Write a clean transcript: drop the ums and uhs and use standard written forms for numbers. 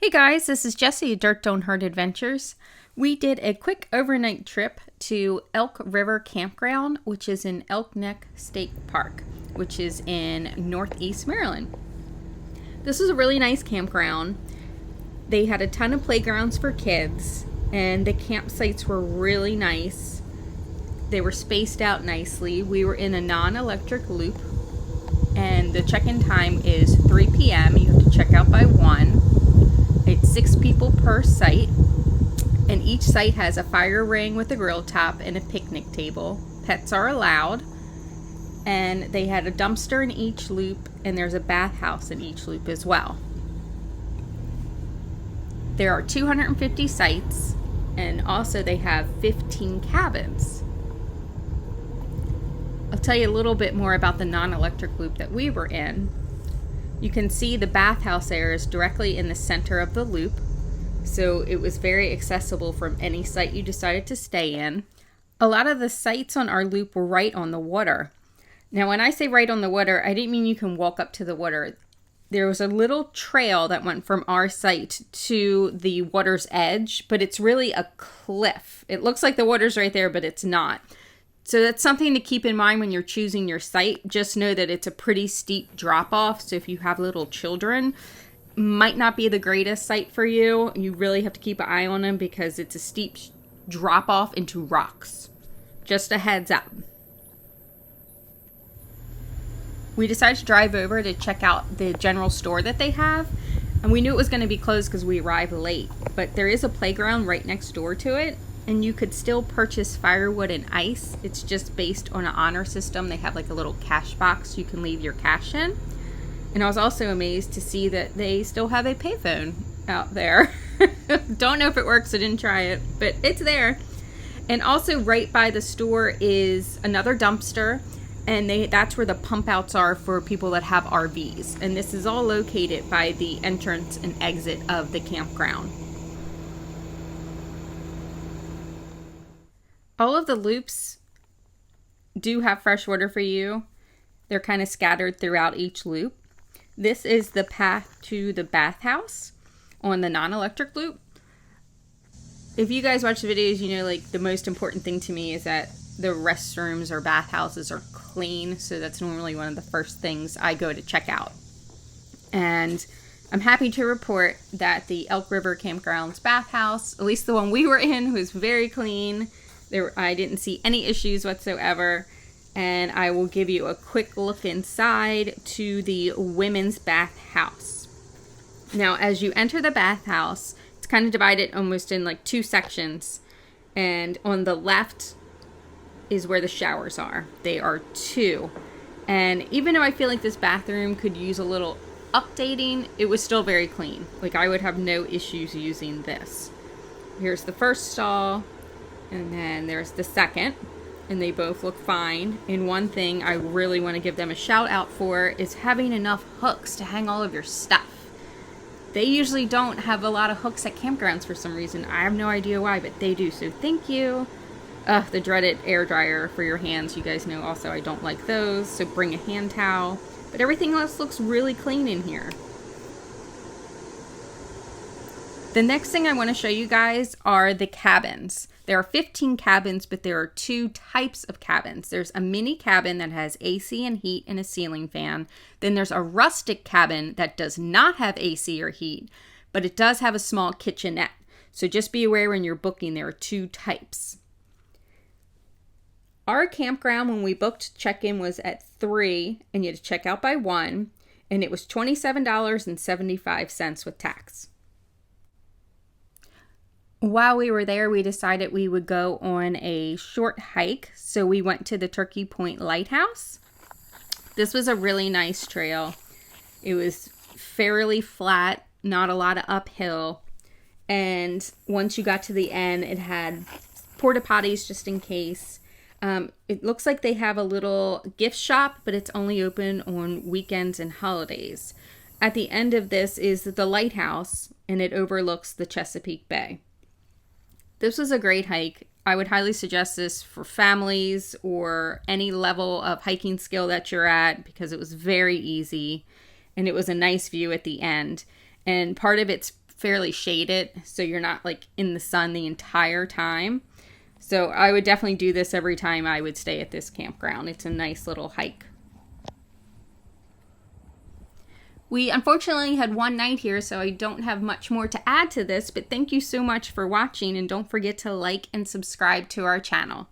Hey guys, this is Jessie at Dirt Don't Hurt Adventures. We did a quick overnight trip to Elk River Campground, which is in Elk Neck State Park, which is in Northeast Maryland. This was a really nice campground. They had a ton of playgrounds for kids, and the campsites were really nice. They were spaced out nicely. We were in a non-electric loop, and the check-in time is 3 p.m. You have to check out by 1. It's 6 people per site, and each site has a fire ring with a grill top and a picnic table. Pets are allowed, and they had a dumpster in each loop, and there's a bathhouse in each loop as well. There are 250 sites, and also they have 15 cabins. I'll tell you a little bit more about the non-electric loop that we were in. You can see the bathhouse there is directly in the center of the loop, so it was very accessible from any site you decided to stay in. A lot of the sites on our loop were right on the water. Now, when I say right on the water, I didn't mean you can walk up to the water. There was a little trail that went from our site to the water's edge, but it's really a cliff. It looks like the water's right there, but it's not. So that's something to keep in mind when you're choosing your site. Just know that it's a pretty steep drop off. So if you have little children, might not be the greatest site for you. You really have to keep an eye on them because it's a steep drop off into rocks. Just a heads up. We decided to drive over to check out the general store that they have. And we knew it was going to be closed because we arrived late. But there is a playground right next door to it. And you could still purchase firewood and ice. It's just based on an honor system. They have like a little cash box you can leave your cash in. And I was also amazed to see that they still have a payphone out there. Don't know if it works, I didn't try it, but it's there. And also right by the store is another dumpster. And that's where the pump outs are for people that have RVs. And this is all located by the entrance and exit of the campground. All of the loops do have fresh water for you. They're kind of scattered throughout each loop. This is the path to the bathhouse on the non-electric loop. If you guys watch the videos, you know like the most important thing to me is that the restrooms or bathhouses are clean. So that's normally one of the first things I go to check out. And I'm happy to report that the Elk River Campground's bathhouse, at least the one we were in, was very clean. I didn't see any issues whatsoever, and I will give you a quick look inside to the women's bathhouse. Now, as you enter the bathhouse, it's kind of divided almost in like 2 sections, and on the left is where the showers are. They are 2, and even though I feel like this bathroom could use a little updating, it was still very clean. Like I would have no issues using this. Here's the first stall. And then there's the second, and they both look fine. And one thing I really want to give them a shout out for is having enough hooks to hang all of your stuff. They usually don't have a lot of hooks at campgrounds for some reason. I have no idea why, but they do. So thank you. The dreaded air dryer for your hands. You guys know also I don't like those. So bring a hand towel. But everything else looks really clean in here. The next thing I want to show you guys are the cabins. There are 15 cabins, but there are 2 types of cabins. There's a mini cabin that has AC and heat and a ceiling fan. Then there's a rustic cabin that does not have AC or heat, but it does have a small kitchenette. So just be aware when you're booking, there are 2 types. Our campground, when we booked check-in, was at 3, and you had to check out by 1, and it was $27.75 with tax. While we were there, we decided we would go on a short hike. So we went to the Turkey Point Lighthouse. This was a really nice trail. It was fairly flat, not a lot of uphill. And once you got to the end, it had porta potties just in case. It looks like they have a little gift shop, but it's only open on weekends and holidays. At the end of this is the Lighthouse, and it overlooks the Chesapeake Bay. This was a great hike. I would highly suggest this for families or any level of hiking skill that you're at because it was very easy and it was a nice view at the end. And part of it's fairly shaded, so you're not like in the sun the entire time. So I would definitely do this every time I would stay at this campground. It's a nice little hike. We unfortunately had one night here, so I don't have much more to add to this, but thank you so much for watching, and don't forget to like and subscribe to our channel.